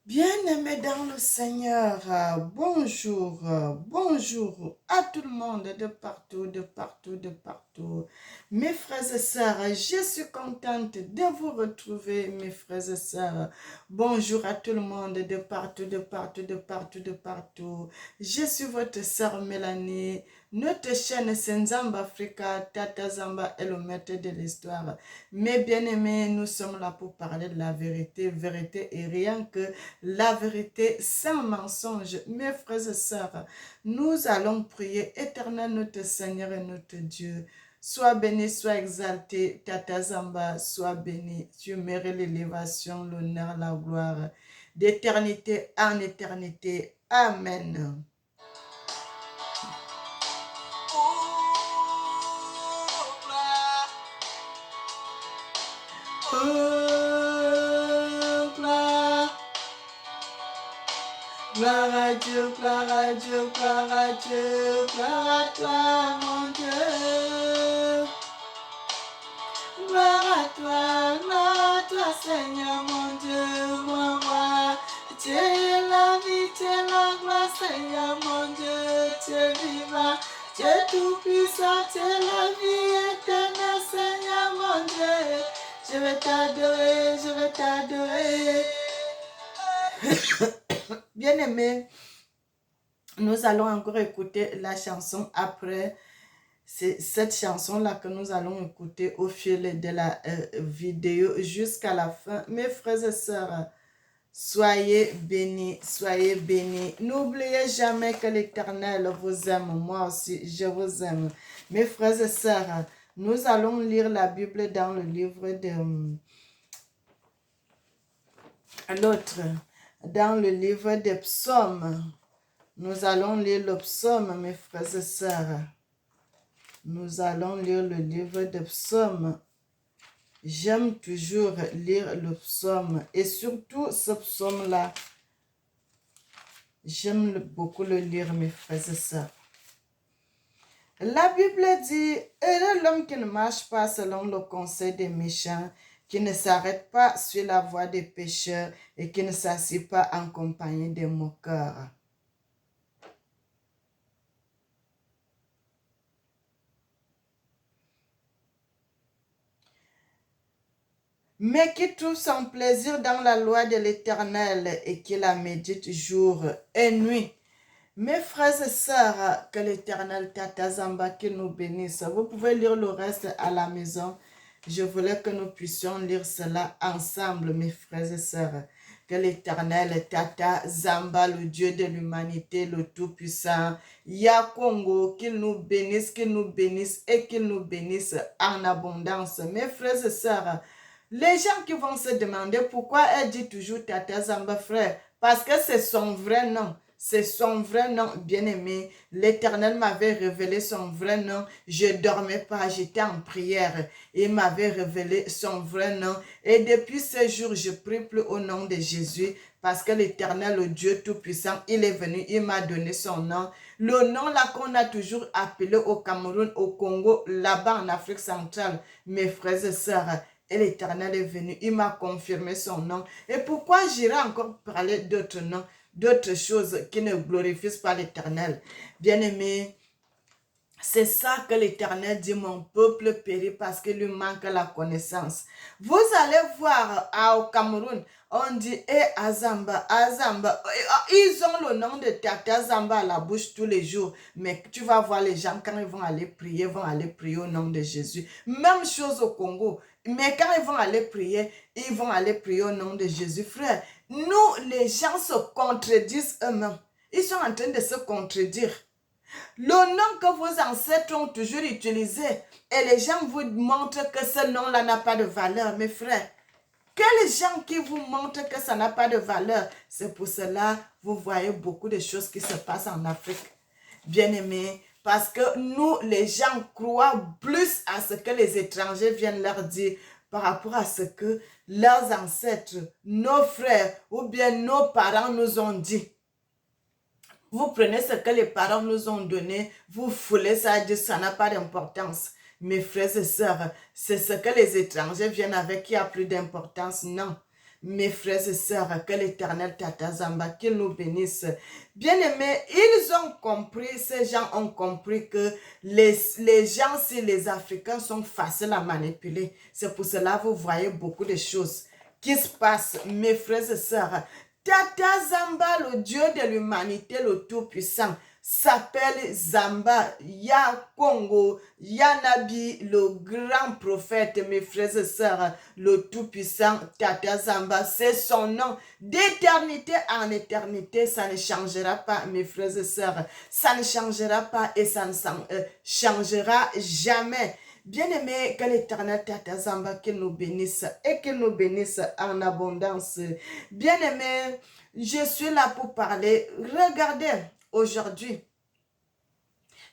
Bien-aimés dans le Seigneur, bonjour, bonjour à tout le monde de partout, de partout, de partout. Mes frères et sœurs, je suis contente de vous retrouver, mes frères et sœurs. Bonjour à tout le monde de partout, de partout, de partout, de partout. Je suis votre sœur Mélanie. Notre chaîne c'est Nzamba Africa, Tata Zamba est le maître de l'histoire. Mes bien-aimés, nous sommes là pour parler de la vérité, vérité et rien que la vérité sans mensonge. Mes frères et sœurs, nous allons prier. Éternel notre Seigneur et notre Dieu, sois béni, sois exalté, Tata Zamba, sois béni. Tu mérites l'élévation, l'honneur, la gloire, d'éternité en éternité. Amen. Oh, gloire. Gloire à Dieu, gloire à Dieu, gloire à Dieu, gloire à toi, mon Dieu. Gloire à toi, Seigneur, mon Dieu, mon roi. Tu es la vie, tu es la gloire, Seigneur, mon Dieu, tu es vivant, tu es tout-puissant, tu es la vie éternelle, Seigneur, mon Dieu. Je vais t'adorer, je vais t'adorer. Bien-aimé, nous allons encore écouter la chanson après. C'est cette chanson-là que nous allons écouter au fil de la vidéo jusqu'à la fin. Mes frères et sœurs, soyez bénis, soyez bénis. N'oubliez jamais que l'Éternel vous aime. Moi aussi, je vous aime. Mes frères et sœurs, nous allons lire la Bible dans le livre de l'autre, dans le livre des psaumes. Nous allons lire le psaume, mes frères et sœurs. Nous allons lire le livre des psaumes. J'aime toujours lire le psaume et surtout ce psaume-là. J'aime beaucoup le lire, mes frères et sœurs. La Bible dit, heureux l'homme qui ne marche pas selon le conseil des méchants, qui ne s'arrête pas sur la voie des pécheurs et qui ne s'assied pas en compagnie des moqueurs. Mais qui trouve son plaisir dans la loi de l'Éternel et qui la médite jour et nuit. Mes frères et sœurs, que l'Éternel Tata Zamba qui nous bénisse. Vous pouvez lire le reste à la maison. Je voulais que nous puissions lire cela ensemble, mes frères et sœurs. Que l'Éternel Tata Zamba, le Dieu de l'humanité, le Tout-Puissant, Yakongo, qu'il nous bénisse et qu'il nous bénisse en abondance. Mes frères et sœurs, les gens qui vont se demander pourquoi elle dit toujours Tata Zamba, frère, parce que c'est son vrai nom. C'est son vrai nom, bien-aimé. L'Éternel m'avait révélé son vrai nom. Je ne dormais pas, j'étais en prière. Il m'avait révélé son vrai nom. Et depuis ce jour, je prie plus au nom de Jésus parce que l'Éternel, le Dieu Tout-Puissant, il est venu, il m'a donné son nom. Le nom là qu'on a toujours appelé au Cameroun, au Congo, là-bas en Afrique centrale, mes frères et sœurs. Et l'Éternel est venu, il m'a confirmé son nom. Et pourquoi j'irai encore parler d'autres noms? D'autres choses qui ne glorifient pas l'Éternel. Bien-aimé, c'est ça que l'Éternel dit, mon peuple périt parce qu'il lui manque la connaissance. Vous allez voir au Cameroun, on dit, Azamba, Azamba. Ils ont le nom de Tata Zamba à la bouche tous les jours. Mais tu vas voir les gens, quand ils vont aller prier au nom de Jésus. Même chose au Congo. Mais quand ils vont aller prier au nom de Jésus. Frère, nous, les gens se contredisent eux-mêmes. Ils sont en train de se contredire. Le nom que vos ancêtres ont toujours utilisé et les gens vous montrent que ce nom-là n'a pas de valeur, mes frères. Quels gens qui vous montrent que ça n'a pas de valeur? C'est pour cela que vous voyez beaucoup de choses qui se passent en Afrique. Bien-aimés, parce que nous, les gens croient plus à ce que les étrangers viennent leur dire par rapport à ce que leurs ancêtres, nos frères ou bien nos parents nous ont dit. Vous prenez ce que les parents nous ont donné, vous foulez ça, dit ça n'a pas d'importance. Mes frères et sœurs, c'est ce que les étrangers viennent avec qui a plus d'importance. Non. Mes frères et sœurs, que l'Éternel Tata Zamba, qu'il nous bénisse. Bien-aimés, ils ont compris, ces gens ont compris que les gens, si les Africains sont faciles à manipuler. C'est pour cela que vous voyez beaucoup de choses qui se passent, mes frères et sœurs. Tata Zamba, le Dieu de l'humanité, le Tout-Puissant, s'appelle Zamba, Ya Congo, Ya Nabi, le grand prophète, mes frères et sœurs, le Tout-Puissant, Tata Zamba, c'est son nom. D'éternité en éternité, ça ne changera pas, mes frères et sœurs. Ça ne changera pas et ça ne changera jamais. Bien-aimé, que l'Éternel Tata Zamba, qu'il nous bénisse et qu'il nous bénisse en abondance. Bien-aimé, je suis là pour parler. Regardez, aujourd'hui,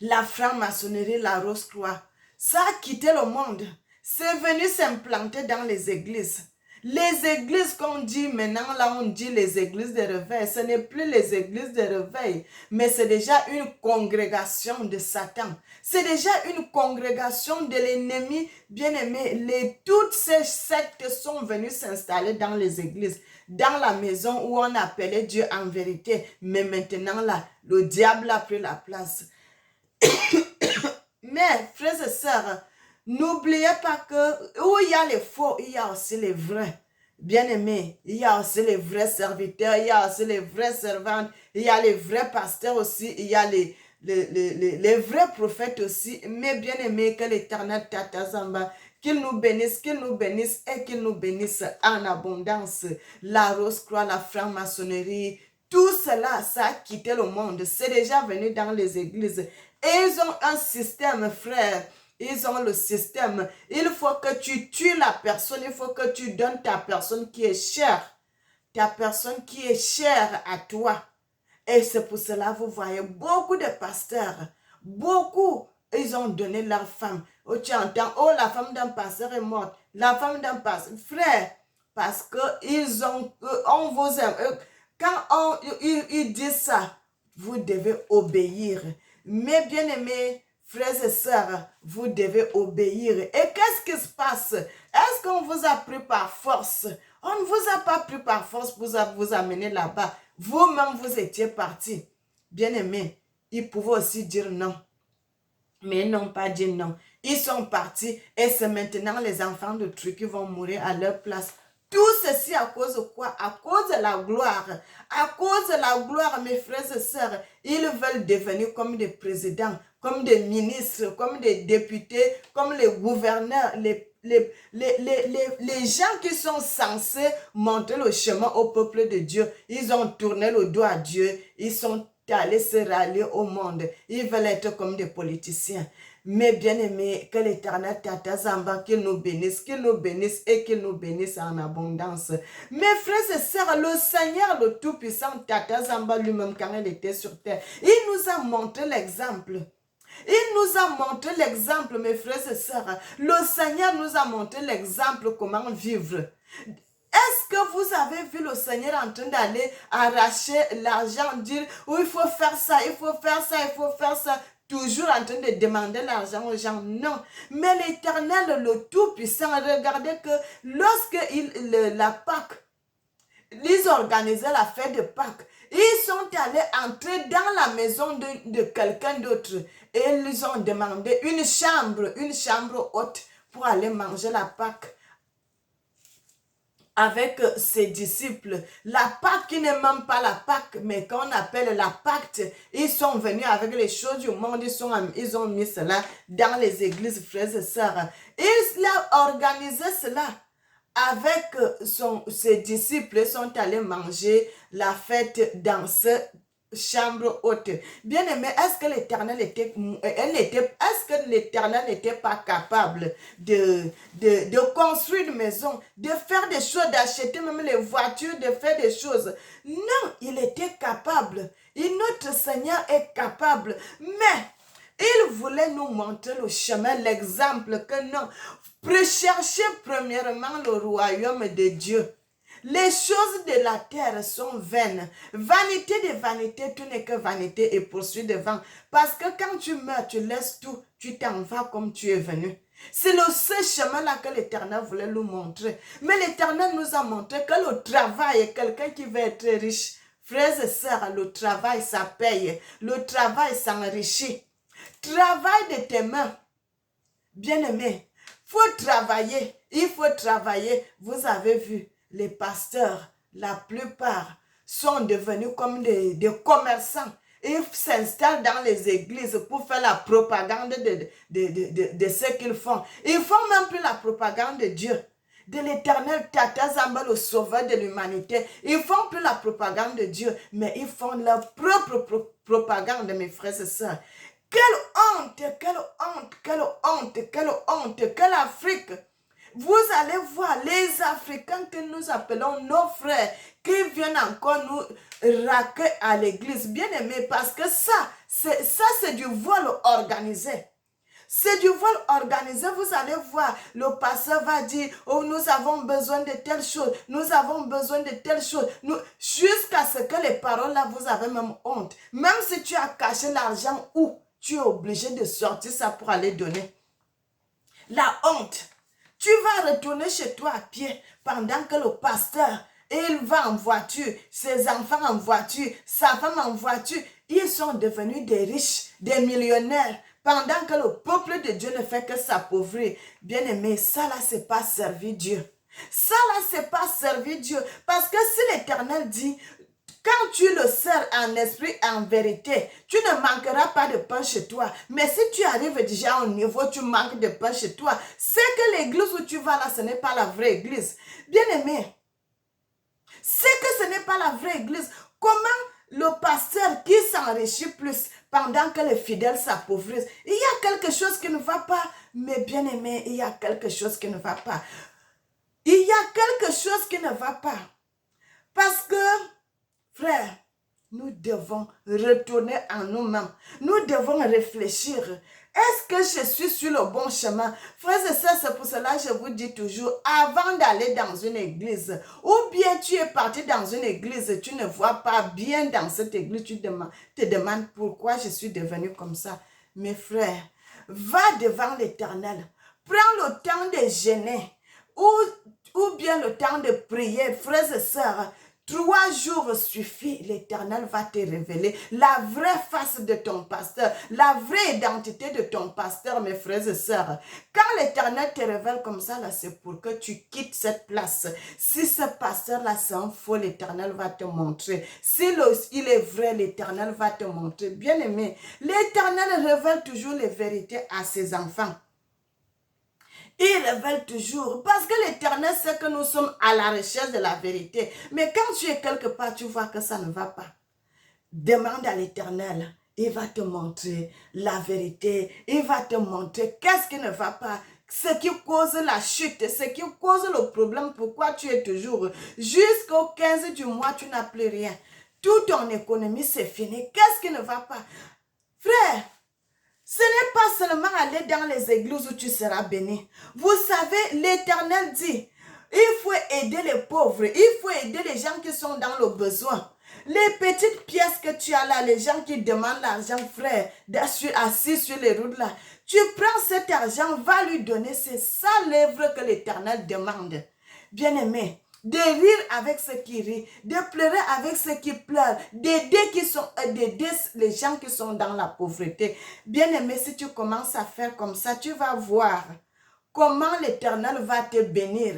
la franc-maçonnerie, la Rose-Croix, ça a quitté le monde. C'est venu s'implanter dans les églises. Les églises qu'on dit maintenant, là on dit les églises de réveil, ce n'est plus les églises de réveil, mais c'est déjà une congrégation de Satan. C'est déjà une congrégation de l'ennemi bien-aimé. Toutes ces sectes sont venues s'installer dans les églises, dans la maison où on appelait Dieu en vérité. Mais maintenant, là, le diable a pris la place. Mais, frères et sœurs, n'oubliez pas que où il y a les faux, il y a aussi les vrais. Bien-aimés, il y a aussi les vrais serviteurs, il y a aussi les vrais servantes, il y a les vrais pasteurs aussi, il y a les vrais prophètes aussi. Mais bien-aimés, que l'Éternel Tata Zamba, qu'il nous bénisse et qu'il nous bénisse en abondance. La Rose-Croix, la franc-maçonnerie, tout cela, ça a quitté le monde. C'est déjà venu dans les églises. Et ils ont un système, frère. Ils ont le système. Il faut que tu tues la personne. Il faut que tu donnes ta personne qui est chère. Ta personne qui est chère à toi. Et c'est pour cela que vous voyez beaucoup de pasteurs. Beaucoup, ils ont donné leur femme. Oh, tu entends, oh, la femme d'un pasteur est morte. La femme d'un pasteur. Frère, parce que ils ont, on vous aime. Quand ils disent ça, vous devez obéir. Mais bien aimés, frères et sœurs, vous devez obéir. Et qu'est-ce qui se passe? Est-ce qu'on vous a pris par force? On ne vous a pas pris par force pour vous amener là-bas. Vous-même, vous étiez partis. Bien aimés, ils pouvaient aussi dire non. Mais ils n'ont pas dit non. Ils sont partis et c'est maintenant les enfants de trucs qui vont mourir à leur place. Tout ceci à cause de quoi? À cause de la gloire. À cause de la gloire, mes frères et sœurs, ils veulent devenir comme des présidents, comme des ministres, comme des députés, comme les gouverneurs, les gens qui sont censés montrer le chemin au peuple de Dieu. Ils ont tourné le dos à Dieu. Ils sont allés se rallier au monde. Ils veulent être comme des politiciens. Mais bien aimé, que l'Éternel Tata Zamba, qu'il nous bénisse et qu'il nous bénisse en abondance. Mes frères et sœurs, le Seigneur, le Tout-Puissant, Tata Zamba lui-même, quand il était sur terre, il nous a montré l'exemple. Il nous a montré l'exemple, mes frères et sœurs. Le Seigneur nous a montré l'exemple comment vivre. Est-ce que vous avez vu le Seigneur en train d'aller arracher l'argent, dire oh, il faut faire ça, il faut faire ça, il faut faire ça, toujours en train de demander l'argent aux gens? Non. Mais l'Éternel, le Tout-Puissant, regardez que lorsque la Pâque, ils organisaient la fête de Pâques, ils sont allés entrer dans la maison de quelqu'un d'autre et ils ont demandé une chambre haute pour aller manger la Pâque avec ses disciples. La Pâque qui n'est même pas la Pâque, mais qu'on appelle la Pacte. Ils sont venus avec les choses du monde, ils ont mis cela dans les églises, frères et sœurs. Il a organisé cela avec ses disciples. Ils sont allés manger la fête dans cette chambre haute. Bien aimé, est-ce que l'Éternel n'était pas capable de construire une maison, de faire des choses, d'acheter même les voitures, de faire des choses? Non, il était capable. Et notre Seigneur est capable. Mais il voulait nous montrer le chemin, l'exemple que non. Recherchez premièrement le royaume de Dieu. Les choses de la terre sont vaines. Vanité de vanité, tout n'est que vanité et poursuit devant. Parce que quand tu meurs, tu laisses tout, tu t'en vas comme tu es venu. C'est le seul chemin-là que l'Éternel voulait nous montrer. Mais l'Éternel nous a montré que le travail, quelqu'un qui veut être riche, frères et sœurs, le travail, ça paye. Le travail, ça enrichit. Travail de tes mains. Bien-aimé, faut travailler. Il faut travailler. Vous avez vu, les pasteurs, la plupart, sont devenus comme des commerçants. Ils s'installent dans les églises pour faire la propagande de ce qu'ils font. Ils font même plus la propagande de Dieu, de l'Éternel Tata Zamba, le sauveur de l'humanité. Ils font plus la propagande de Dieu, mais ils font leur propre propagande, mes frères et sœurs. Quelle honte, quelle honte, quelle honte, quelle honte, quelle Afrique. Vous allez voir les Africains que nous appelons nos frères qui viennent encore nous raquer à l'église. Bien aimé, parce que ça c'est du vol organisé. C'est du vol organisé. Vous allez voir, le pasteur va dire, oh, nous avons besoin de telle chose, nous avons besoin de telle chose. Jusqu'à ce que les paroles là, vous avez même honte. Même si tu as caché l'argent où tu es obligé de sortir ça pour aller donner. La honte. Tu vas retourner chez toi à pied pendant que le pasteur, il va en voiture, ses enfants en voiture, sa femme en voiture. Ils sont devenus des riches, des millionnaires, pendant que le peuple de Dieu ne fait que s'appauvrir. Bien-aimé, ça là, c'est pas servir Dieu. Ça là, c'est pas servir Dieu. Parce que si l'Éternel dit, quand tu le sers en esprit et en vérité, tu ne manqueras pas de pain chez toi. Mais si tu arrives déjà au niveau, tu manques de pain chez toi, c'est que l'église où tu vas là, ce n'est pas la vraie église. Bien-aimé, c'est que ce n'est pas la vraie église. Comment le pasteur qui s'enrichit plus pendant que les fidèles s'appauvrissent? Il y a quelque chose qui ne va pas. Mais bien-aimé, il y a quelque chose qui ne va pas. Il y a quelque chose qui ne va pas. Parce que frère, nous devons retourner en nous-mêmes. Nous devons réfléchir. Est-ce que je suis sur le bon chemin? Frères et sœurs, c'est pour cela que je vous dis toujours, avant d'aller dans une église, ou bien tu es parti dans une église, tu ne vois pas bien dans cette église, tu te demandes pourquoi je suis devenu comme ça. Mes frères, va devant l'Éternel. Prends le temps de jeûner ou bien le temps de prier, frères et sœurs. 3 jours suffit, l'Éternel va te révéler la vraie face de ton pasteur, la vraie identité de ton pasteur, mes frères et sœurs. Quand l'Éternel te révèle comme ça, là, c'est pour que tu quittes cette place. Si ce pasteur-là, c'est un faux, l'Éternel va te montrer. Si il est vrai, l'Éternel va te montrer. Bien aimé, l'Éternel révèle toujours les vérités à ses enfants. Il révèle toujours, parce que l'Éternel sait que nous sommes à la recherche de la vérité. Mais quand tu es quelque part, tu vois que ça ne va pas. Demande à l'Éternel, il va te montrer la vérité. Il va te montrer qu'est-ce qui ne va pas. Ce qui cause la chute, ce qui cause le problème, pourquoi tu es toujours. Jusqu'au 15 du mois, tu n'as plus rien. Toute ton économie, c'est fini. Qu'est-ce qui ne va pas? Frère, ce n'est pas seulement aller dans les églises où tu seras béni. Vous savez, l'Éternel dit, il faut aider les pauvres, il faut aider les gens qui sont dans le besoin. Les petites pièces que tu as là, les gens qui demandent l'argent, frère, assis sur les routes là, tu prends cet argent, va lui donner, c'est ça l'œuvre que l'Éternel demande. Bien-aimé, de rire avec ceux qui rient, de pleurer avec ceux qui pleurent, d'aider les gens qui sont dans la pauvreté. Bien-aimé, si tu commences à faire comme ça, tu vas voir comment l'Éternel va te bénir.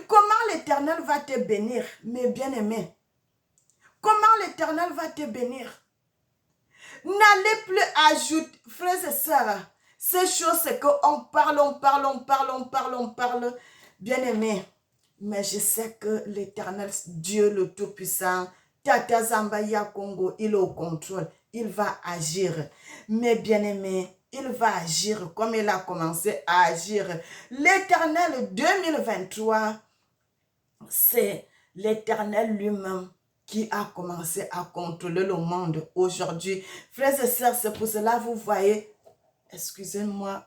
Comment l'Éternel va te bénir, mes bien-aimés. Comment l'Éternel va te bénir. N'allez plus ajouter, frères et sœurs, ces choses, c'est qu'on parle, bien-aimés. Mais je sais que l'Éternel, Dieu le Tout-Puissant, Tata Zambaya Congo, il est au contrôle. Il va agir. Mais bien-aimés, il va agir comme il a commencé à agir. L'Éternel 2023, c'est l'Éternel lui-même qui a commencé à contrôler le monde aujourd'hui. Frères et sœurs, c'est pour cela, vous voyez, excusez-moi,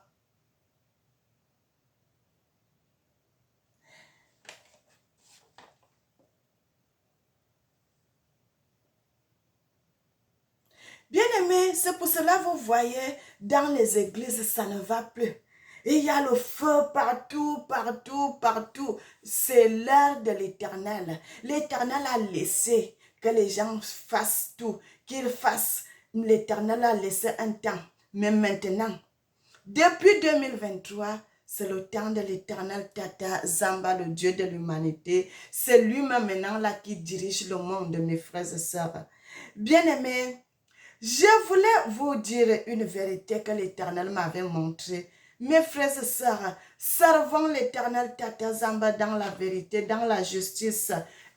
bien-aimés, c'est pour cela vous voyez, dans les églises, ça ne va plus. Et il y a le feu partout, partout, partout. C'est l'heure de l'Éternel. L'Éternel a laissé que les gens fassent tout, qu'ils fassent. L'Éternel a laissé un temps. Mais maintenant, depuis 2023, c'est le temps de l'Éternel Tata Zamba, le Dieu de l'humanité. C'est lui-même maintenant là qui dirige le monde, mes frères et sœurs. Bien-aimés, je voulais vous dire une vérité que l'Éternel m'avait montrée. Mes frères et sœurs, servons l'Éternel Tata Zamba dans la vérité, dans la justice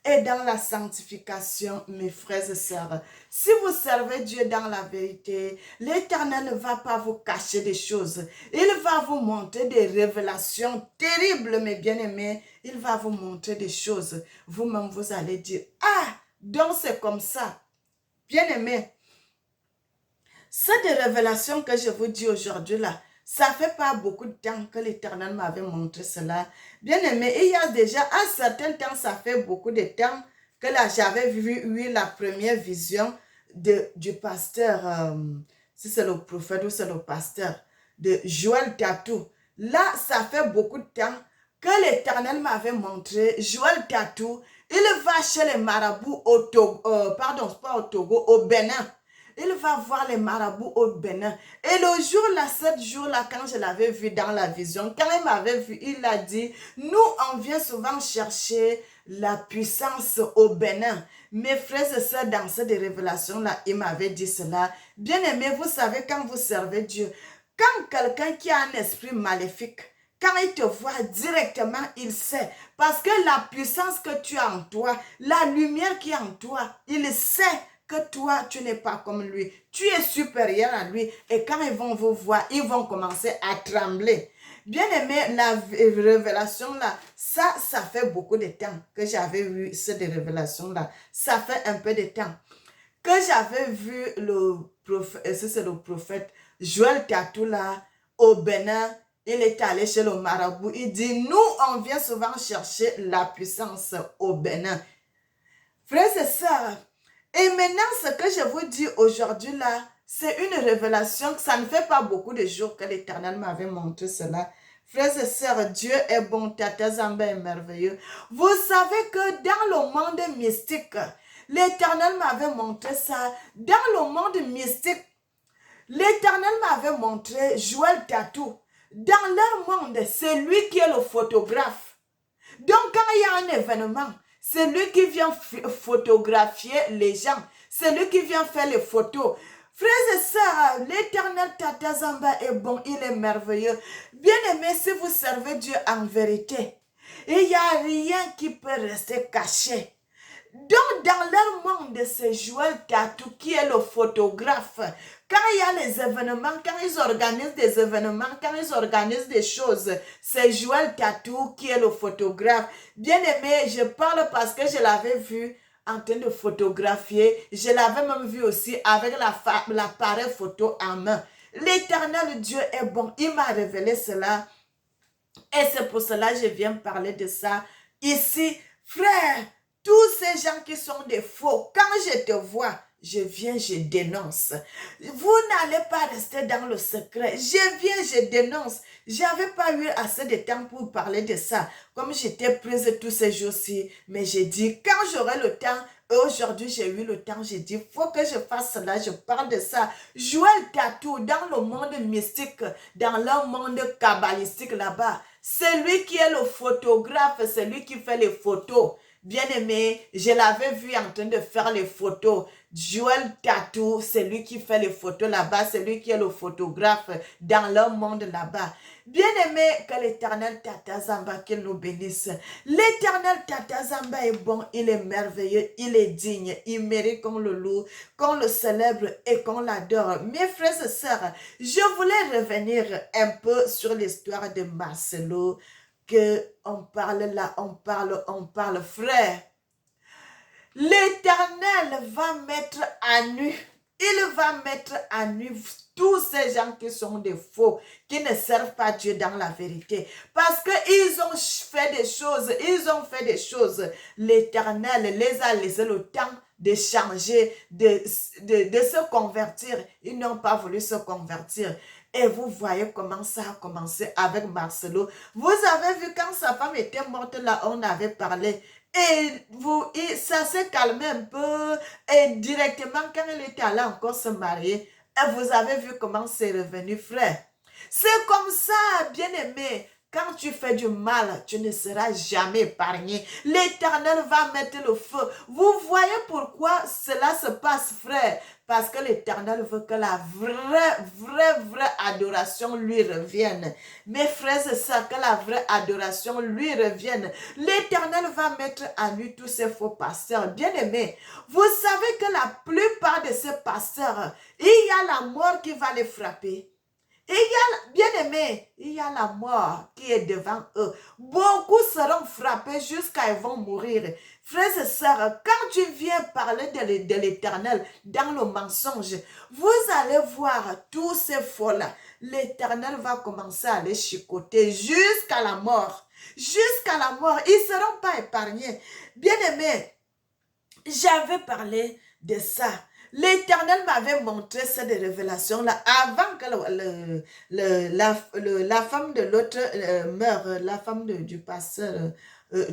et dans la sanctification, mes frères et sœurs. Si vous servez Dieu dans la vérité, l'Éternel ne va pas vous cacher des choses. Il va vous montrer des révélations terribles, mes bien-aimés. Il va vous montrer des choses. Vous-même, vous allez dire, ah, donc c'est comme ça. Bien-aimés, cette révélation que je vous dis aujourd'hui là, ça fait pas beaucoup de temps que l'Éternel m'avait montré cela. Bien aimé, il y a déjà un certain temps, ça fait beaucoup de temps que là j'avais vu la première vision du pasteur, si c'est le prophète ou c'est le pasteur, de Joël Tatou. Là, ça fait beaucoup de temps que l'Éternel m'avait montré Joël Tatou. Il va chez les marabouts au Togo, pardon, pas au Togo, au Bénin. Il va voir les marabouts au Bénin. Et le jour là, 7 jours-là, quand je l'avais vu dans la vision, quand il m'avait vu, il a dit, nous, on vient souvent chercher la puissance au Bénin. Mes frères et sœurs, dans cette révélation-là, il m'avait dit cela. Bien aimé, vous savez, quand vous servez Dieu, quand quelqu'un qui a un esprit maléfique, quand il te voit directement, il sait. Parce que la puissance que tu as en toi, la lumière qui est en toi, il sait que toi, tu n'es pas comme lui. Tu es supérieur à lui. Et quand ils vont vous voir, ils vont commencer à trembler. Bien aimé, la révélation là, ça fait beaucoup de temps que j'avais vu cette révélation là. Ça fait un peu de temps que j'avais vu le prophète, c'est le prophète Joël Tatou là, au Bénin. Il est allé chez le marabout. Il dit, nous, on vient souvent chercher la puissance au Bénin. Frères et sœurs, et maintenant, ce que je vous dis aujourd'hui là, c'est une révélation que ça ne fait pas beaucoup de jours que l'Éternel m'avait montré cela. Frères et sœurs, Dieu est bon, Tata Zamba est merveilleux. Vous savez que dans le monde mystique, l'Éternel m'avait montré ça. Dans le monde mystique, l'Éternel m'avait montré Joël Tatou. Dans leur monde, c'est lui qui est le photographe. Donc, quand il y a un événement, c'est lui qui vient photographier les gens. C'est lui qui vient faire les photos. Frères et sœurs, l'Éternel Tata Zamba est bon, il est merveilleux. Bien aimé, si vous servez Dieu en vérité, il n'y a rien qui peut rester caché. Donc, dans leur monde, c'est Joël Tatou qui est le photographe. Quand il y a les événements, quand ils organisent des événements, quand ils organisent des choses, c'est Joël Tatou qui est le photographe. Bien aimé, je parle parce que je l'avais vu en train de photographier. Je l'avais même vu aussi avec l'appareil photo en main. L'Éternel Dieu est bon. Il m'a révélé cela. Et c'est pour cela que je viens parler de ça ici. Frère, tous ces gens qui sont des faux, quand je te vois, je viens, je dénonce. Vous n'allez pas rester dans le secret. Je viens, je dénonce. J'avais pas eu assez de temps pour parler de ça. Comme j'étais prise tous ces jours-ci, mais j'ai dit, quand j'aurai le temps, et aujourd'hui j'ai eu le temps, j'ai dit, faut que je fasse cela, je parle de ça. Joël Tatou, dans le monde mystique, dans le monde kabbalistique là-bas, c'est lui qui est le photographe, c'est lui qui fait les photos. Bien aimé, je l'avais vu en train de faire les photos. Joël Tatou, c'est lui qui fait les photos là-bas, c'est lui qui est le photographe dans le monde là-bas. Bien aimé, que l'Éternel Tata Zamba, qu'il nous bénisse. L'Éternel Tata Zamba est bon, il est merveilleux, il est digne, il mérite qu'on le loue, qu'on le célèbre et qu'on l'adore. Mes frères et sœurs, je voulais revenir un peu sur l'histoire de Marcelo, que on parle là, on parle, frère. L'Éternel va mettre à nu, il va mettre à nu tous ces gens qui sont des faux, qui ne servent pas Dieu dans la vérité. Parce qu'ils ont fait des choses. L'Éternel les a laissé le temps de changer, de se convertir. Ils n'ont pas voulu se convertir. Et vous voyez comment ça a commencé avec Marcelo. Vous avez vu quand sa femme était morte là, on avait parlé. Et ça s'est calmé un peu. Et directement, quand elle était allée encore se marier, et vous avez vu comment c'est revenu, frère. C'est comme ça, bien-aimé. Quand tu fais du mal, tu ne seras jamais épargné. L'Éternel va mettre le feu. Vous voyez pourquoi cela se passe, frère? Parce que l'Éternel veut que la vraie adoration lui revienne. Mes frères et sœurs, que la vraie adoration lui revienne. L'Éternel va mettre à nu tous ces faux pasteurs. Bien-aimés, vous savez que la plupart de ces pasteurs, il y a la mort qui va les frapper. Il y a, bien aimé, il y a la mort qui est devant eux. Beaucoup seront frappés jusqu'à ils vont mourir. Frères et sœurs, quand tu viens parler de l'Éternel dans le mensonge, vous allez voir tous ces faux-là. L'Éternel va commencer à les chicoter jusqu'à la mort. Jusqu'à la mort. Ils ne seront pas épargnés. Bien aimé, j'avais parlé de ça. L'Éternel m'avait montré cette révélation-là avant que la femme de l'autre meure, la femme du pasteur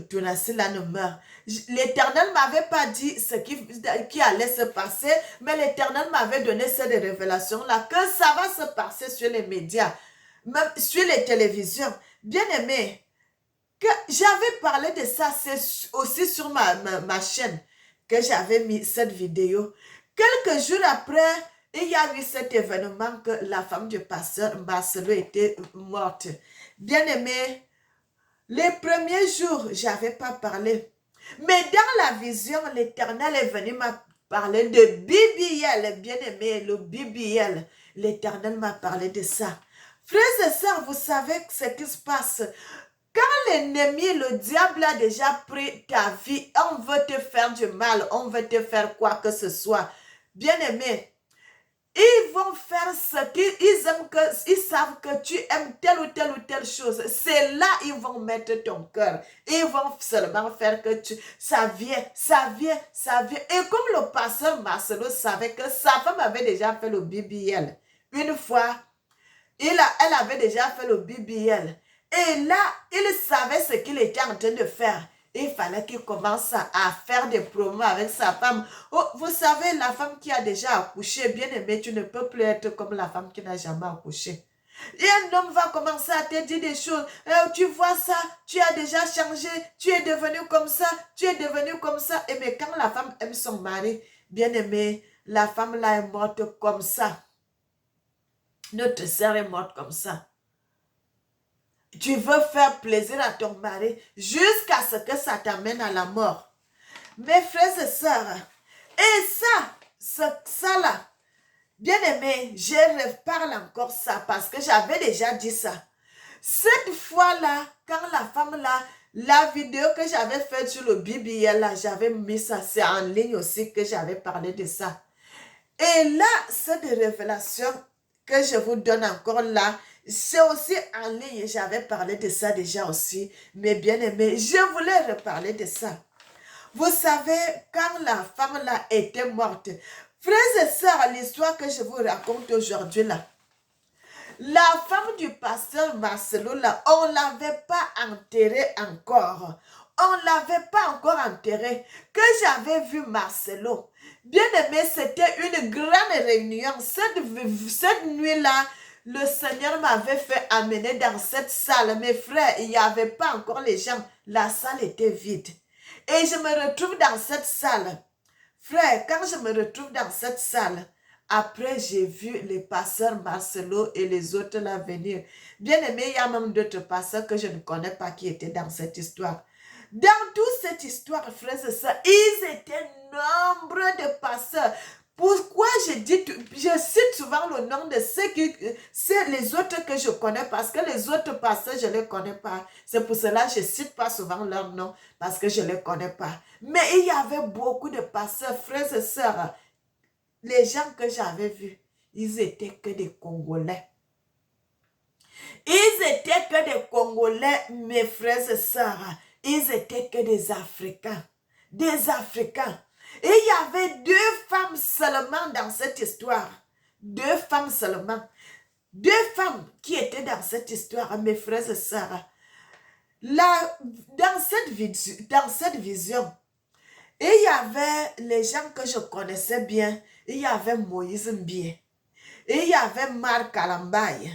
Tounassi-là ne meure. L'Éternel m'avait pas dit ce qui allait se passer, mais l'Éternel m'avait donné cette révélation-là, que ça va se passer sur les médias, même sur les télévisions. Bien aimé, que j'avais parlé de ça, c'est aussi sur ma chaîne que j'avais mis cette vidéo. Quelques jours après, il y a eu cet événement que la femme du pasteur Marcelo était morte. Bien aimé, les premiers jours, je n'avais pas parlé. Mais dans la vision, l'Éternel est venu me parler de BBL, bien aimé, le BBL. L'Éternel m'a parlé de ça. Frères et sœurs, vous savez ce qui se passe. Quand l'ennemi, le diable a déjà pris ta vie, on veut te faire du mal, on veut te faire quoi que ce soit. Bien-aimé, ils vont faire ce qu'ils aiment, ils savent que tu aimes telle ou telle chose. C'est là ils vont mettre ton cœur. Ils vont seulement faire que ça vient. Et comme le pasteur Marcelo savait que sa femme avait déjà fait le BBL, une fois, elle avait déjà fait le BBL. Et là, il savait ce qu'il était en train de faire. Il fallait qu'il commence à faire des promos avec sa femme. Oh, vous savez, la femme qui a déjà accouché, bien aimé, tu ne peux plus être comme la femme qui n'a jamais accouché. Et un homme va commencer à te dire des choses. Tu vois ça, tu as déjà changé, tu es devenu comme ça, tu es devenu comme ça. Et mais quand la femme aime son mari, bien aimé, la femme là est morte comme ça. Notre sœur est morte comme ça. Tu veux faire plaisir à ton mari jusqu'à ce que ça t'amène à la mort. Mes frères et sœurs, et ça là, bien aimé, je reparle encore ça parce que j'avais déjà dit ça. Cette fois-là, quand la femme là, la vidéo que j'avais faite sur le BBL là, j'avais mis ça, c'est en ligne aussi que j'avais parlé de ça. Et là, cette révélation que je vous donne encore là, c'est aussi en ligne. J'avais parlé de ça déjà aussi. Mais bien aimé, je voulais reparler de ça. Vous savez, quand la femme là était morte, frères et sœurs, l'histoire que je vous raconte aujourd'hui là, la femme du pasteur Marcelo là, on ne l'avait pas enterrée encore. On ne l'avait pas encore enterrée. Que j'avais vu Marcelo. Bien aimé, c'était une grande réunion. Cette nuit-là, le Seigneur m'avait fait amener dans cette salle. Mes frères, il n'y avait pas encore les gens. La salle était vide. Et je me retrouve dans cette salle. Frère, quand je me retrouve dans cette salle, après j'ai vu les pasteurs Marcelo et les autres là venir. Bien aimé, il y a même d'autres pasteurs que je ne connais pas qui étaient dans cette histoire. Dans toute cette histoire, frères et sœurs, ils étaient nombreux de pasteurs. Pourquoi je cite souvent le nom de c'est les autres que je connais parce que les autres pasteurs, je ne les connais pas. C'est pour cela que je ne cite pas souvent leur nom parce que je ne les connais pas. Mais il y avait beaucoup de pasteurs, frères et sœurs. Les gens que j'avais vus, ils étaient que des Congolais. Ils étaient que des Congolais, mes frères et sœurs. Ils étaient que des Africains. Des Africains. Et il y avait 2 femmes seulement dans cette histoire. 2 femmes seulement. Deux femmes qui étaient dans cette histoire, mes frères et sœurs. Dans cette vision, et il y avait les gens que je connaissais bien. Il y avait Moïse Mbie. Et il y avait Marc Alambaye.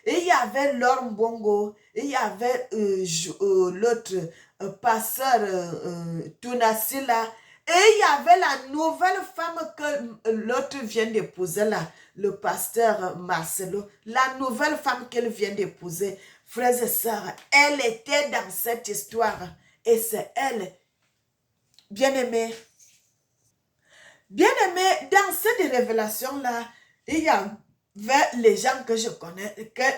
Et il y avait Lorne Bongo. Et il y avait l'autre pasteur Tunasila. Et il y avait la nouvelle femme que l'autre vient d'épouser là, le pasteur Marcelo. La nouvelle femme qu'elle vient d'épouser. Frères et sœurs, elle était dans cette histoire. Et c'est elle, bien-aimée. Bien-aimé, dans cette révélation-là, il y avait les gens que je connais,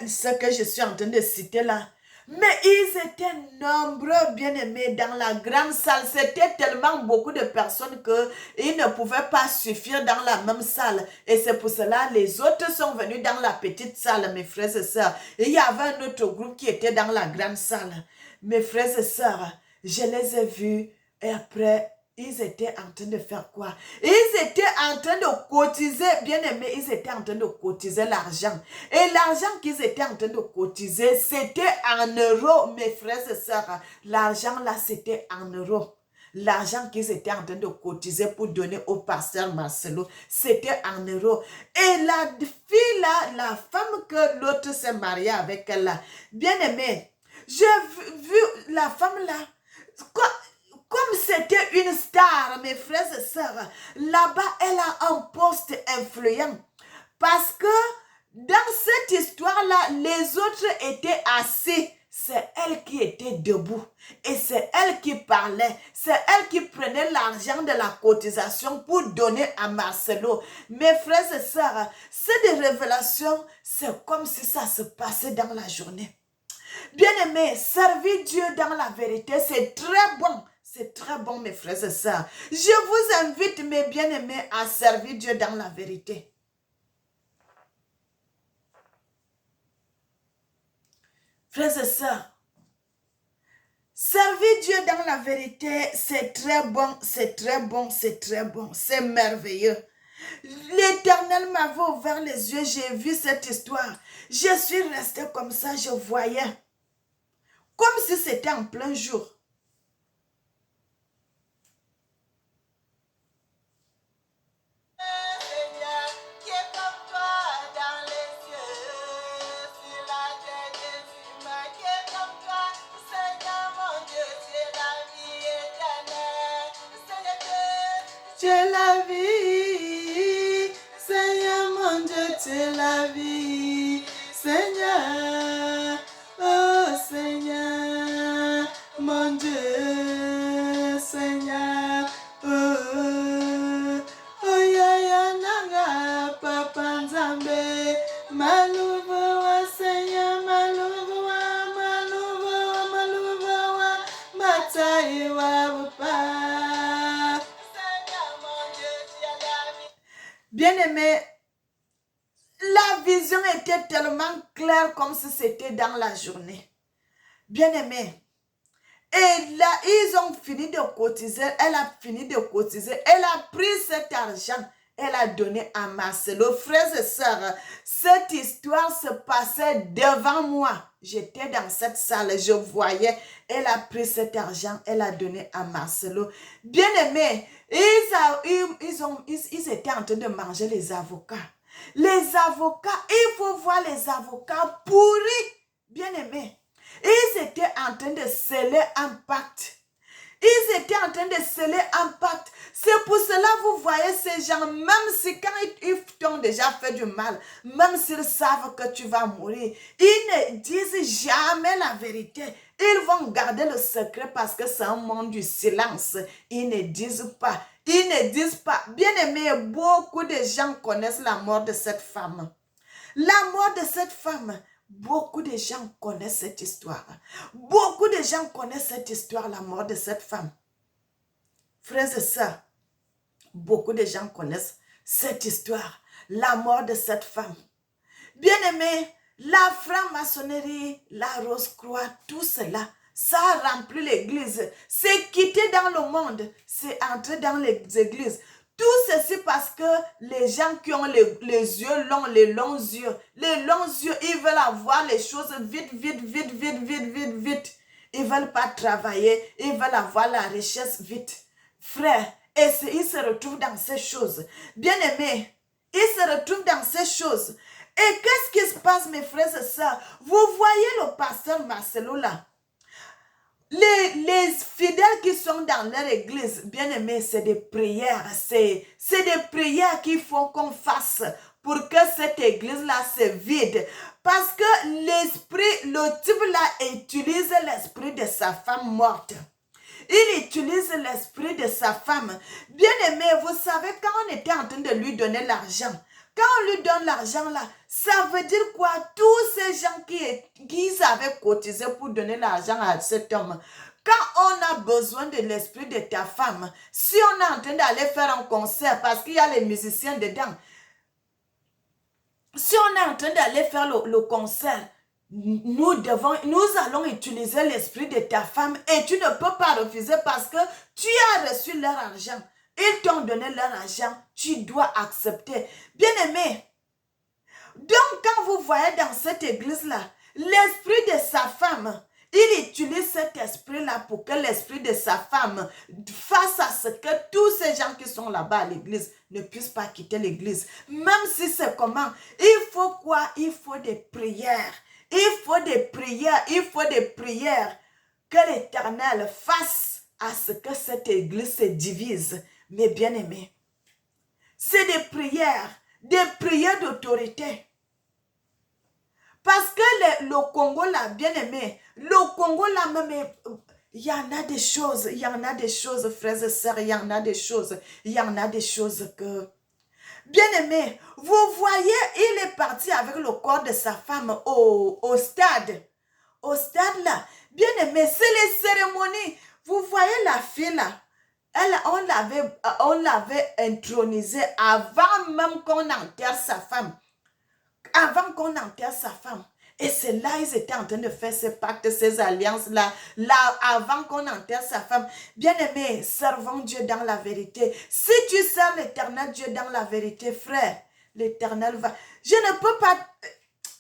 ceux que je suis en train de citer là. Mais ils étaient nombreux, bien-aimés, dans la grande salle. C'était tellement beaucoup de personnes qu'ils ne pouvaient pas suffire dans la même salle. Et c'est pour cela que les autres sont venus dans la petite salle, mes frères et sœurs. Et il y avait un autre groupe qui était dans la grande salle. Mes frères et sœurs, je les ai vus et après, ils étaient en train de faire quoi? Ils étaient en train de cotiser, bien aimé, ils étaient en train de cotiser l'argent. Et l'argent qu'ils étaient en train de cotiser, c'était en euros, mes frères et sœurs. L'argent là, c'était en euros. L'argent qu'ils étaient en train de cotiser pour donner au pasteur Marcelo, c'était en euros. Et la fille là, la femme que l'autre s'est mariée avec elle là, bien aimé, j'ai vu la femme là, comme c'était une star, mes frères et sœurs, là-bas, elle a un poste influent. Parce que dans cette histoire-là, les autres étaient assis. C'est elle qui était debout. Et c'est elle qui parlait. C'est elle qui prenait l'argent de la cotisation pour donner à Marcelo. Mes frères et sœurs, cette révélation, c'est comme si ça se passait dans la journée. Bien-aimé, servir Dieu dans la vérité, c'est très bon. C'est très bon, mes frères et sœurs. Je vous invite, mes bien-aimés, à servir Dieu dans la vérité. Frères et sœurs, servir Dieu dans la vérité, c'est très bon, c'est très bon, c'est très bon, c'est merveilleux. L'Éternel m'avait ouvert les yeux, j'ai vu cette histoire. Je suis restée comme ça, je voyais. Comme si c'était en plein jour. Tu es la vie, Seigneur mon Dieu, tu es la vie, Seigneur, oh Seigneur, mon Dieu, Seigneur, oh ya ya nanga, papa Nzambe, malouva Seigneur, malouva, mataiwa papa. Bien-aimé, la vision était tellement claire comme si c'était dans la journée. Bien-aimé, et là, ils ont fini de cotiser, elle a fini de cotiser, elle a pris cet argent, elle a donné à Marcelo. Frères et sœurs, cette histoire se passait devant moi. J'étais dans cette salle, je voyais, elle a pris cet argent, elle a donné à Marcelo. Bien-aimé, ils étaient en train de manger les avocats. Les avocats, il faut voir les avocats pourris, bien-aimé. Ils étaient en train de sceller un pacte. Ils étaient en train de sceller un pacte. C'est pour cela vous voyez ces gens, même si quand ils t'ont déjà fait du mal, même s'ils savent que tu vas mourir, ils ne disent jamais la vérité. Ils vont garder le secret parce que c'est un monde du silence. Ils ne disent pas. Ils ne disent pas. Bien aimé, beaucoup de gens connaissent la mort de cette femme. La mort de cette femme, beaucoup de gens connaissent cette histoire. Beaucoup de gens connaissent cette histoire, la mort de cette femme. Frères et sœurs, beaucoup de gens connaissent cette histoire, la mort de cette femme. Bien-aimés, la franc-maçonnerie, la Rose-Croix, tout cela, ça a rempli l'église. C'est quitté dans le monde, c'est entré dans les églises. Tout ceci parce que les gens qui ont les yeux longs, les longs yeux, ils veulent avoir les choses vite, vite, vite, vite, vite, vite, vite. Ils ne veulent pas travailler, ils veulent avoir la richesse vite. Frère, et ils se retrouvent dans ces choses. Bien-aimés, ils se retrouvent dans ces choses. Et qu'est-ce qui se passe, mes frères et sœurs? Vous voyez le pasteur Marcelo là. Les fidèles qui sont dans leur église, bien aimés, c'est des prières. C'est des prières qu'il faut qu'on fasse pour que cette église-là se vide. Parce que l'esprit, le type là utilise l'esprit de sa femme morte. Il utilise l'esprit de sa femme. Bien aimé, vous savez, quand on était en train de lui donner l'argent, quand on lui donne l'argent là, ça veut dire quoi? Tous ces gens qui avaient cotisé pour donner l'argent à cet homme, quand on a besoin de l'esprit de ta femme, si on est en train d'aller faire un concert parce qu'il y a les musiciens dedans, si on est en train d'aller faire le concert, nous allons utiliser l'esprit de ta femme et tu ne peux pas refuser parce que tu as reçu leur argent. Ils t'ont donné leur argent, tu dois accepter. Bien-aimé, donc quand vous voyez dans cette église-là, l'esprit de sa femme, il utilise cet esprit-là pour que l'esprit de sa femme fasse à ce que tous ces gens qui sont là-bas à l'église ne puissent pas quitter l'église. Même si c'est comment, il faut quoi? Il faut des prières. Il faut des prières, il faut des prières. Que l'Éternel fasse à ce que cette église se divise. Mais bien aimés, c'est des prières d'autorité. Parce que le Congo là, bien aimé, le Congo là même, il y en a des choses, frères et sœurs, il y en a des choses que... Bien aimé, vous voyez, il est parti avec le corps de sa femme au stade. Au stade là, bien aimé, c'est les cérémonies. Vous voyez la fille là, on l'avait intronisée avant même qu'on enterre sa femme. Avant qu'on enterre sa femme. Et c'est là ils étaient en train de faire ces pactes, ces alliances-là, avant qu'on enterre sa femme. Bien-aimé, servons Dieu dans la vérité. Si tu sers l'Éternel Dieu dans la vérité, frère, l'Éternel va... Je ne peux pas...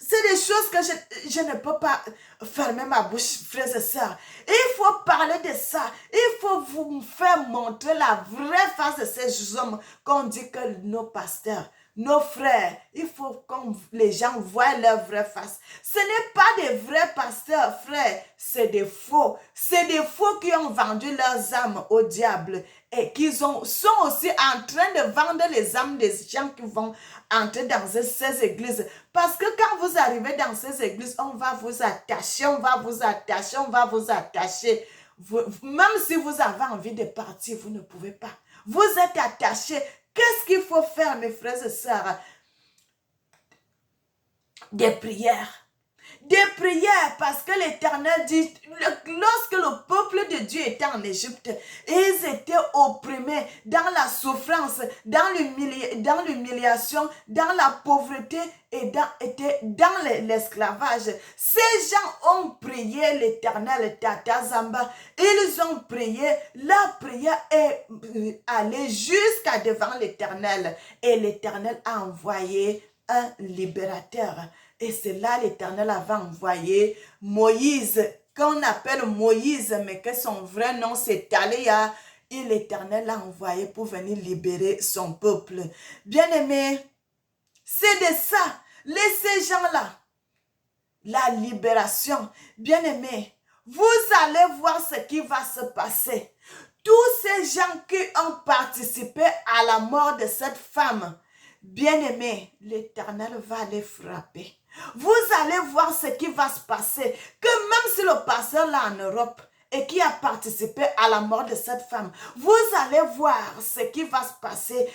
C'est des choses que je ne peux pas fermer ma bouche, frères et sœurs. Il faut parler de ça. Il faut vous faire montrer la vraie face de ces hommes qu'on dit que nos pasteurs, nos frères, il faut que les gens voient leur vraie face. Ce n'est pas des vrais pasteurs, frères, c'est des faux. C'est des faux qui ont vendu leurs âmes au diable et qui sont aussi en train de vendre les âmes des gens qui vont entrer dans ces églises. Parce que quand vous arrivez dans ces églises, on va vous attacher, même si vous avez envie de partir, vous ne pouvez pas. Vous êtes attachés. Qu'est-ce qu'il faut faire, mes frères et sœurs? Des prières. Des prières, parce que l'Éternel dit, lorsque le peuple de Dieu était en Égypte, ils étaient opprimés dans la souffrance, dans l'humiliation, dans la pauvreté et dans l'esclavage. Ces gens ont prié l'Éternel, Tata Zamba. Ils ont prié, la prière est allée jusqu'à devant l'Éternel. Et l'Éternel a envoyé un libérateur. Et c'est là l'Éternel avait envoyé Moïse, qu'on appelle Moïse, mais que son vrai nom c'est Taléa. Et l'Éternel l'a envoyé pour venir libérer son peuple. Bien-aimé, c'est de ça. Laissez ces gens-là. La libération. Bien-aimé, vous allez voir ce qui va se passer. Tous ces gens qui ont participé à la mort de cette femme, bien-aimé, l'Éternel va les frapper. Vous allez voir ce qui va se passer. Que même si le pasteur là en Europe et qui a participé à la mort de cette femme, vous allez voir ce qui va se passer,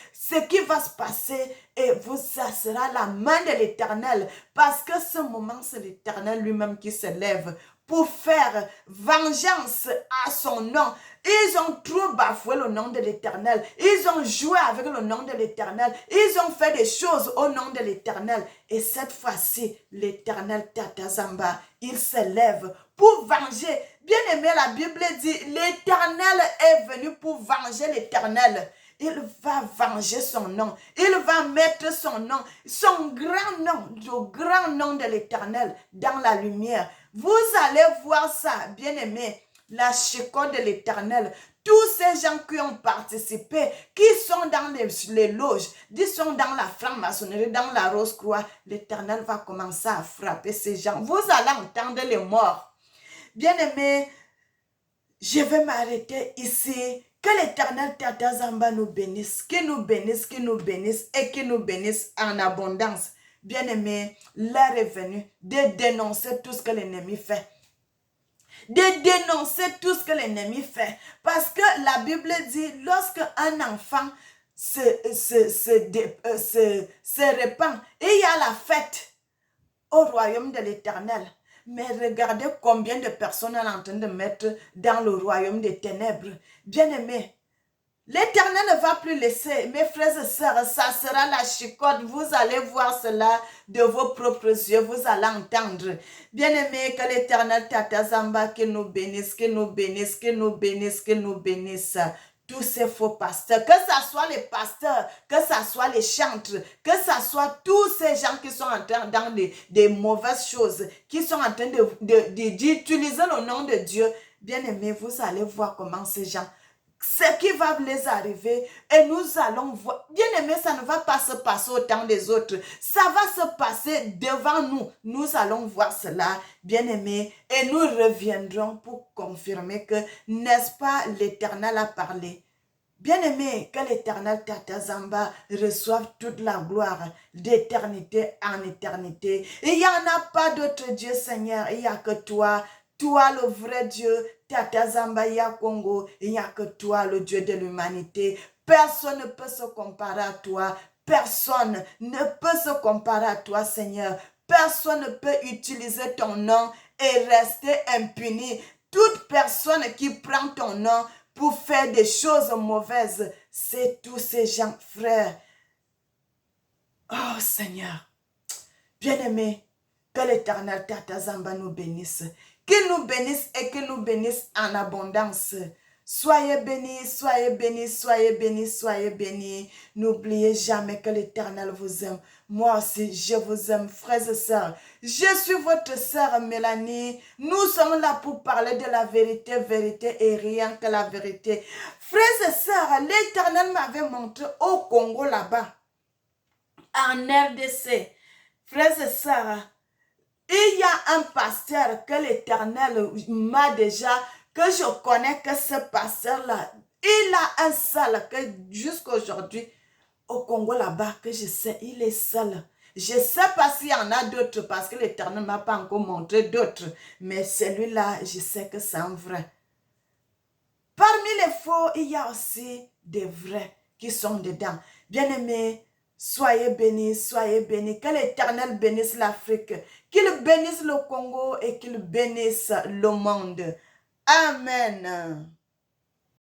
et ça sera la main de l'Éternel. Parce que ce moment, c'est l'Éternel lui-même qui se lève pour faire vengeance à son nom. Ils ont trop bafoué le nom de l'Éternel. Ils ont joué avec le nom de l'Éternel. Ils ont fait des choses au nom de l'Éternel. Et cette fois-ci, l'Éternel Tata Zamba, il se lève pour venger. Bien aimé, la Bible dit, l'Éternel est venu pour venger l'Éternel. Il va venger son nom. Il va mettre son nom, son grand nom, le grand nom de l'Éternel dans la lumière. Vous allez voir ça, bien-aimés, la Shekinah de l'Éternel. Tous ces gens qui ont participé, qui sont dans les loges, qui sont dans la franc-maçonnerie, dans la Rose-Croix, l'Éternel va commencer à frapper ces gens. Vous allez entendre les morts. Bien-aimés, je vais m'arrêter ici. Que l'Éternel Tata Zamba nous bénisse, qu'il nous bénisse, qu'il nous bénisse et qu'il nous bénisse en abondance. Bien-aimés, l'heure est venue de dénoncer tout ce que l'ennemi fait. De dénoncer tout ce que l'ennemi fait. Parce que la Bible dit, lorsque un enfant se répand, et il y a la fête au royaume de l'Éternel. Mais regardez combien de personnes on est en train de mettre dans le royaume des ténèbres. Bien-aimés, l'Éternel ne va plus laisser, mes frères et sœurs, ça sera la chicotte. Vous allez voir cela de vos propres yeux, vous allez entendre. Bien-aimés, que l'Éternel Tata Zamba, qu'il nous bénisse, qu'il nous bénisse, qu'il nous bénisse, qu'il nous bénisse. Tous ces faux pasteurs, que ce soit les pasteurs, que ce soit les chantres, que ce soit tous ces gens qui sont en train dans des mauvaises choses, qui sont en train d'utiliser le nom de Dieu. Bien-aimés, vous allez voir comment ces gens, ce qui va les arriver, et nous allons voir. Bien aimé, ça ne va pas se passer au temps des autres. Ça va se passer devant nous. Nous allons voir cela, bien aimé, et nous reviendrons pour confirmer que, n'est-ce pas, l'Éternel a parlé. Bien aimé, que l'Éternel Tata Zamba reçoive toute la gloire d'éternité en éternité. Il n'y en a pas d'autre Dieu, Seigneur. Il n'y a que toi. Toi, le vrai Dieu, Tata Zamba Ya Congo, il n'y a que toi, le Dieu de l'humanité. Personne ne peut se comparer à toi. Personne ne peut se comparer à toi, Seigneur. Personne ne peut utiliser ton nom et rester impuni. Toute personne qui prend ton nom pour faire des choses mauvaises, c'est tous ces gens, frères. Oh, Seigneur, bien-aimé, que l'Éternel Tata Zamba nous bénisse. Qu'il nous bénisse et qu'il nous bénisse en abondance. Soyez bénis, soyez bénis, soyez bénis, soyez bénis. N'oubliez jamais que l'Éternel vous aime. Moi aussi, je vous aime, frères et sœurs. Je suis votre sœur Mélanie. Nous sommes là pour parler de la vérité, vérité et rien que la vérité. Frères et sœurs, l'Éternel m'avait montré au Congo là-bas, en RDC. Frères et sœurs, il y a un pasteur que l'Éternel m'a déjà, que je connais que ce pasteur-là, il a un seul que jusqu'à aujourd'hui, au Congo là-bas, que je sais, il est seul. Je ne sais pas s'il y en a d'autres parce que l'Éternel ne m'a pas encore montré d'autres. Mais celui-là, je sais que c'est un vrai. Parmi les faux, il y a aussi des vrais qui sont dedans. Bien-aimés, soyez bénis, soyez bénis. Que l'Éternel bénisse l'Afrique, qu'il bénisse le Congo et qu'il bénisse le monde. Amen.